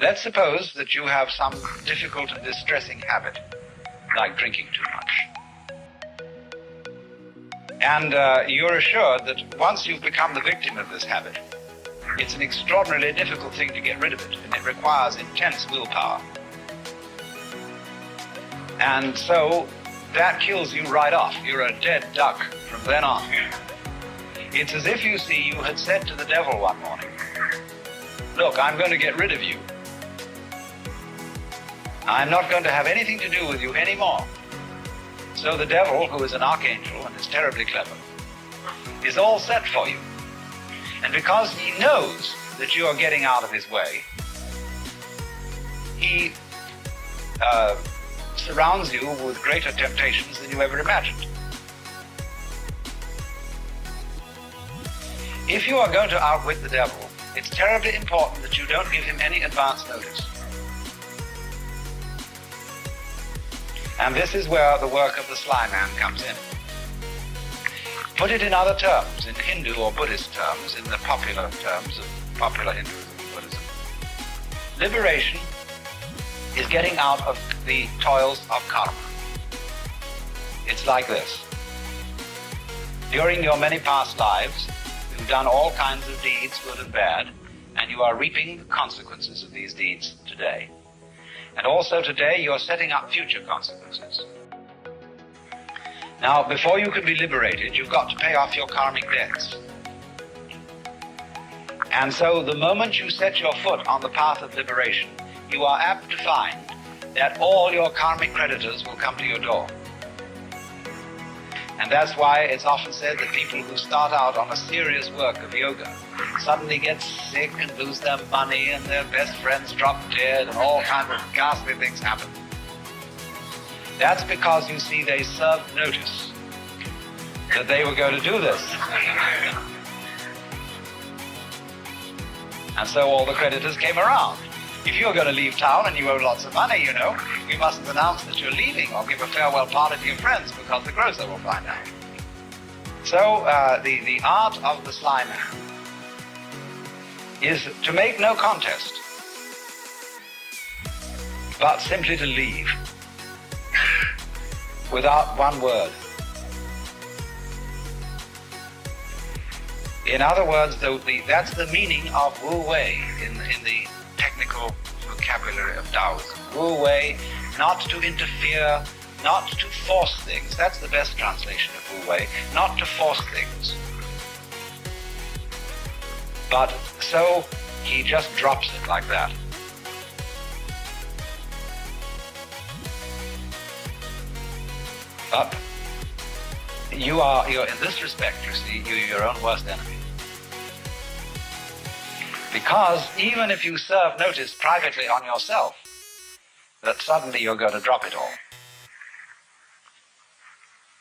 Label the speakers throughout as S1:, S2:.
S1: Let's suppose that you have some difficult and distressing habit, like drinking too much. And you're assured that once you've become the victim of this habit, it's an extraordinarily difficult thing to get rid of it, and it requires intense willpower. And so that kills you right off. You're a dead duck from then on. It's as if you see you had said to the devil one morning, "Look, I'm going to get rid of you. I'm not going to have anything to do with you anymore." So the devil, who is an archangel and is terribly clever, is all set for you. And because he knows that you are getting out of his way, he surrounds you with greater temptations than you ever imagined. If you are going to outwit the devil, it's terribly important that you don't give him any advance notice. And this is where the work of the sly man comes in. Put it in other terms, in Hindu or Buddhist terms, in the popular terms of popular Hinduism and Buddhism. Liberation is getting out of the toils of karma. It's like this. During your many past lives, you've done all kinds of deeds, good and bad, and you are reaping the consequences of these deeds today. And also today, you're setting up future consequences. Now, before you can be liberated, you've got to pay off your karmic debts. And so the moment you set your foot on the path of liberation, you are apt to find that all your karmic creditors will come to your door. And that's why it's often said that people who start out on a serious work of yoga suddenly get sick and lose their money and their best friends drop dead and all kinds of ghastly things happen. That's because, you see, they served notice that they were going to do this. And so all the creditors came around. If you're going to leave town and you owe lots of money, you mustn't announce that you're leaving or give a farewell party to your friends, because the grocer will find out. So the art of the sly man is to make no contest, but simply to leave without one word. In other words, that's the meaning of Wu Wei in the technical vocabulary of Taoism. Wu Wei, not to interfere, not to force things. That's the best translation of Wu Wei, not to force things. But so he just drops it like that. But you're in this respect, you see, you're your own worst enemy. Because even if you serve notice privately on yourself, that suddenly you're going to drop it all.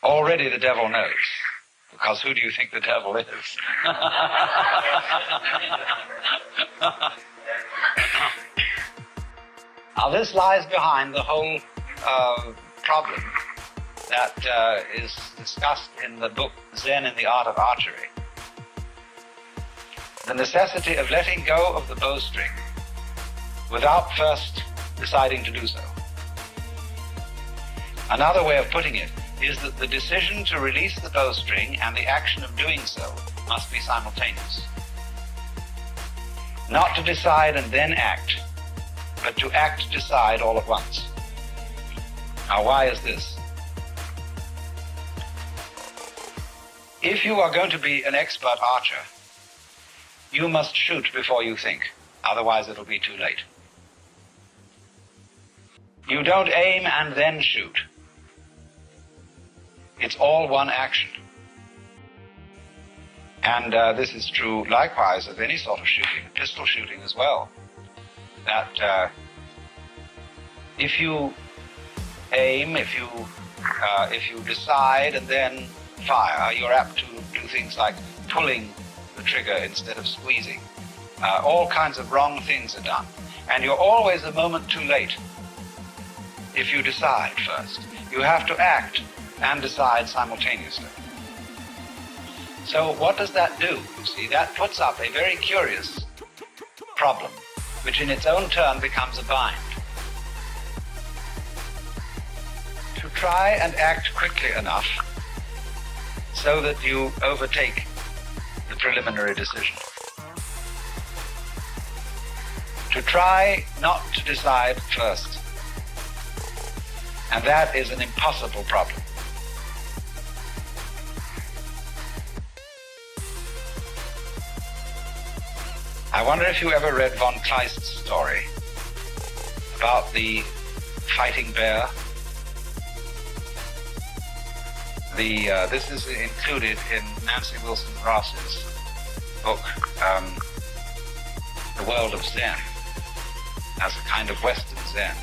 S1: Already the devil knows, because who do you think the devil is? Now this lies behind the whole problem that is discussed in the book Zen in the Art of Archery. The necessity of letting go of the bowstring without first deciding to do so. Another way of putting it is that the decision to release the bowstring and the action of doing so must be simultaneous. Not to decide and then act, but to act, decide all at once. Now, why is this? If you are going to be an expert archer, you must shoot before you think, otherwise it'll be too late. You don't aim and then shoot. It's all one action. And this is true likewise of any sort of shooting, pistol shooting as well. That if you aim, if you decide and then fire, you're apt to do things like pulling the trigger instead of squeezing. All kinds of wrong things are done. And you're always a moment too late if you decide first. You have to act and decide simultaneously. So what does that do? You see, that puts up a very curious problem. which in its own turn becomes a bind. To try and act quickly enough so that you overtake the preliminary decision. To try not to decide first. And that is an impossible problem. I wonder if you ever read von Kleist's story about the fighting bear. This is included in Nancy Wilson Ross's book, The World of Zen, as a kind of Western Zen.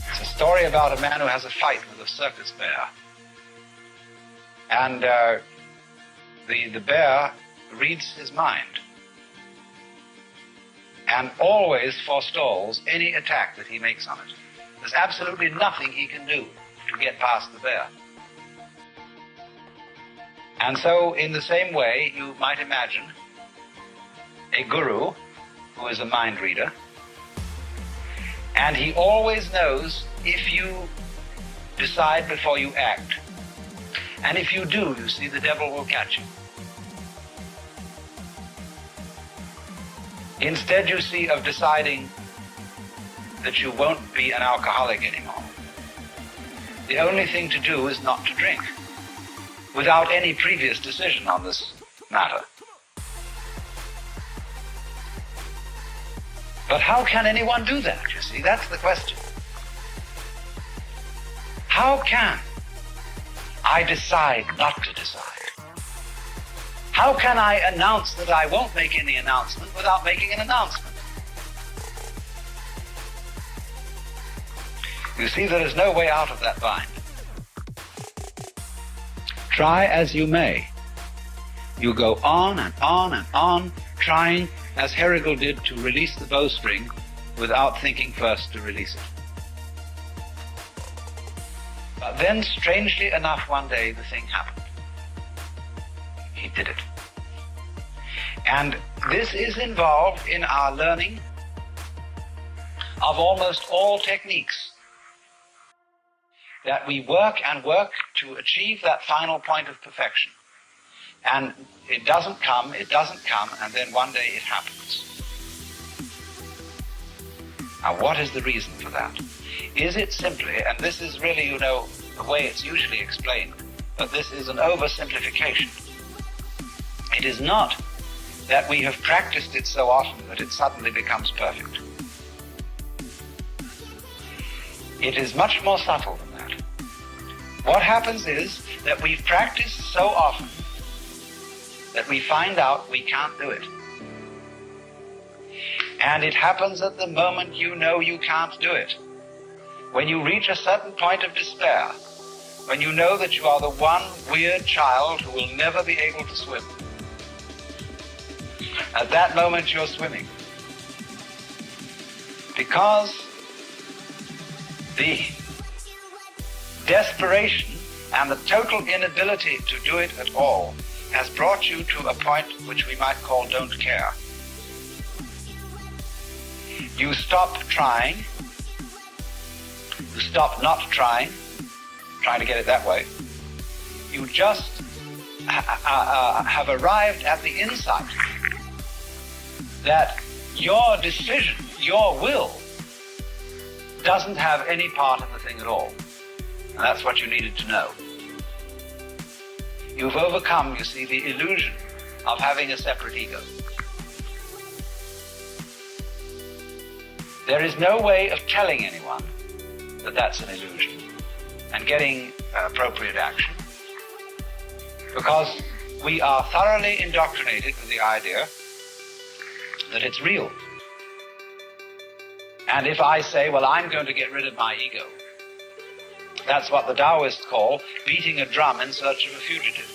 S1: It's a story about a man who has a fight with a circus bear. And the bear reads his mind and always forestalls any attack that he makes on it. There's absolutely nothing he can do to get past the bear. And so, in the same way, you might imagine a guru who is a mind reader, and he always knows if you decide before you act. And if you do, you see, the devil will catch you. Instead, you see, of deciding that you won't be an alcoholic anymore, the only thing to do is not to drink, without any previous decision on this matter. But how can anyone do that, you see? That's the question. How can I decide not to decide? How can I announce that I won't make any announcement without making an announcement? You see, there is no way out of that bind. Try as you may. You go on and on and on, trying, as Herrigal did, to release the bowstring without thinking first to release it. But then, strangely enough, one day the thing happened. He did it. And this is involved in our learning of almost all techniques. That we work and work to achieve that final point of perfection. And it doesn't come, and then one day it happens. Now, what is the reason for that? Is it simply, and this is really, you know, the way it's usually explained, but this is an oversimplification. It is not that we have practiced it so often that it suddenly becomes perfect. It is much more subtle than that. What happens is that we've practiced so often that we find out we can't do it. And it happens at the moment you know you can't do it. When you reach a certain point of despair, when you know that you are the one weird child who will never be able to swim. At that moment you're swimming. Because the desperation and the total inability to do it at all has brought you to a point which we might call don't care. You stop trying. You stop not trying to get it that way. You just have arrived at the insight that your decision, your will, doesn't have any part of the thing at all. And that's what you needed to know. You've overcome, you see, the illusion of having a separate ego. There is no way of telling anyone that that's an illusion and getting appropriate action, because we are thoroughly indoctrinated with the idea that it's real. And if I say, well, I'm going to get rid of my ego, that's what the Taoists call beating a drum in search of a fugitive.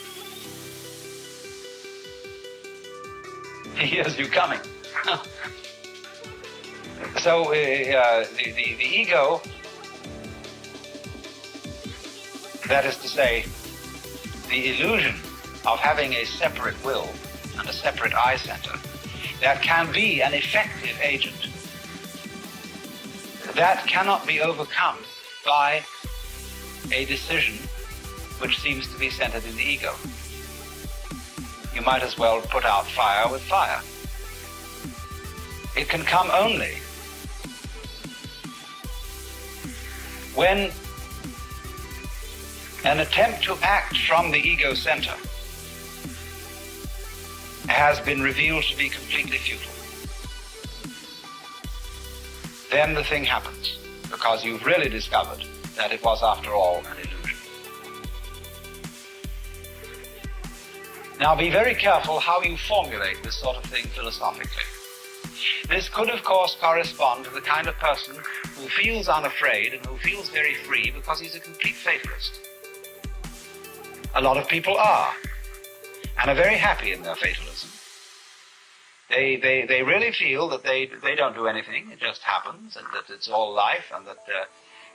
S1: He hears you coming. So the ego, that is to say, the illusion of having a separate will and a separate I center, that can be an effective agent, that cannot be overcome by a decision which seems to be centered in the ego. You might as well put out fire with fire. It can come only when an attempt to act from the ego center has been revealed to be completely futile. Then the thing happens, because you've really discovered that it was, after all, an illusion. Now, be very careful how you formulate this sort of thing philosophically. This could, of course, correspond to the kind of person who feels unafraid and who feels very free because he's a complete fatalist. A lot of people are, and are very happy in their fatalism. They really feel that they don't do anything, it just happens, and that it's all life, and that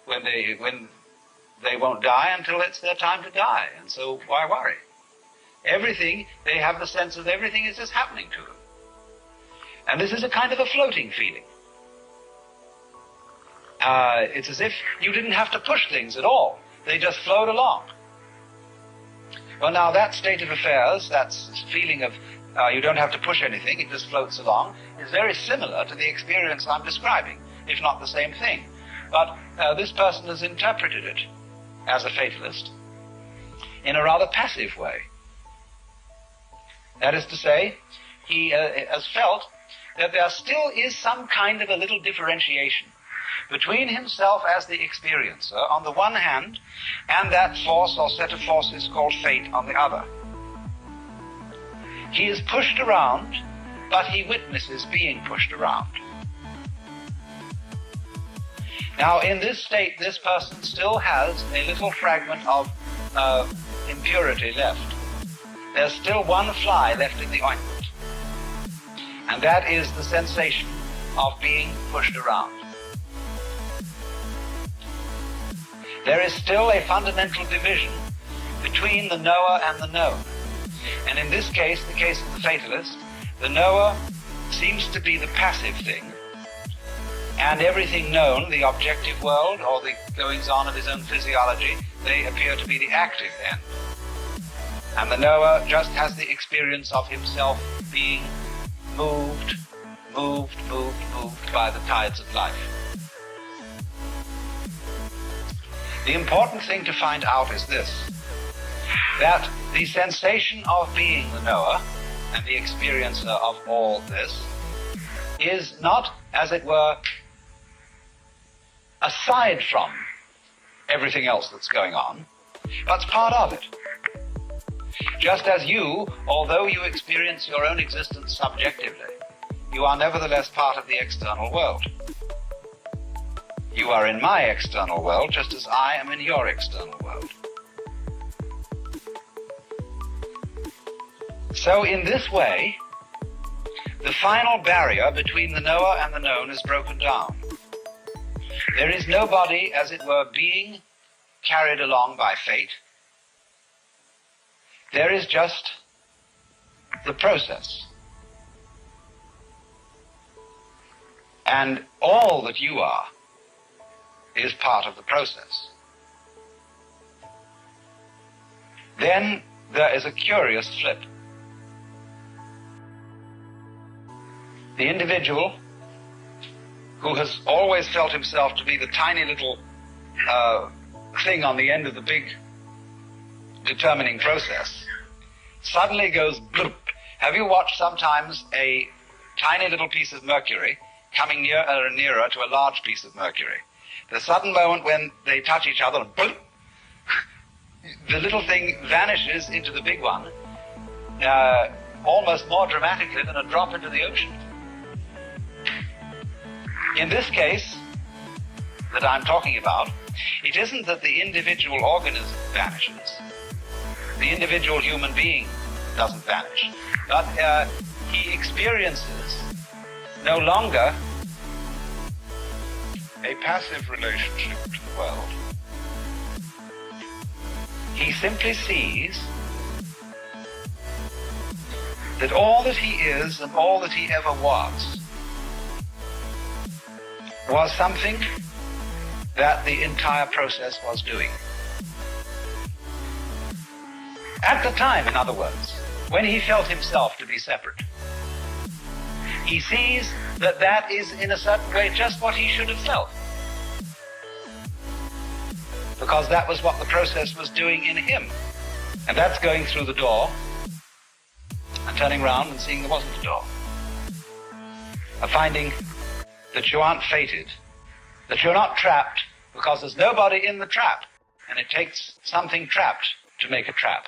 S1: when they won't die until it's their time to die, and so why worry? Everything, they have the sense that everything is just happening to them. And this is a kind of a floating feeling. It's as if you didn't have to push things at all. They just flowed along. Well, now that state of affairs, that feeling of you don't have to push anything, it just floats along, is very similar to the experience I'm describing, if not the same thing. But this person has interpreted it as a fatalist in a rather passive way. That is to say, he has felt that there still is some kind of a little differentiation between himself as the experiencer on the one hand and that force or set of forces called fate on the other. He is pushed around, but he witnesses being pushed around. Now, in this state, this person still has a little fragment of impurity left. There's still one fly left in the ointment, and that is the sensation of being pushed around. There is still a fundamental division between the knower and the known. And in this case, the case of the fatalist, the knower seems to be the passive thing, and everything known, the objective world or the goings-on of his own physiology, they appear to be the active end. And the knower just has the experience of himself being moved by the tides of life. The important thing to find out is this, that the sensation of being the knower and the experiencer of all this is not, as it were, aside from everything else that's going on, but it's part of it. Just as you, although you experience your own existence subjectively, you are nevertheless part of the external world. You are in my external world just as I am in your external world. So in this way, the final barrier between the knower and the known is broken down. There is nobody, as it were, being carried along by fate. There is just the process. And all that you are is part of the process. Then there is a curious flip. The individual who has always felt himself to be the tiny little thing on the end of the big determining process suddenly goes bloop. Have you watched sometimes a tiny little piece of mercury coming nearer and nearer to a large piece of mercury? The sudden moment when they touch each other, bloop, the little thing vanishes into the big one, almost more dramatically than a drop into the ocean. In this case that I'm talking about, it isn't that the individual organism vanishes. The individual human being doesn't vanish. But he experiences no longer a passive relationship to the world. He simply sees that all that he is and all that he ever was something that the entire process was doing. At the time, in other words, when he felt himself to be separate, he sees that that is, in a certain way, just what he should have felt. Because that was what the process was doing in him. And that's going through the door and turning around and seeing there wasn't a door. Of finding that you aren't fated, that you're not trapped, because there's nobody in the trap. And it takes something trapped to make a trap.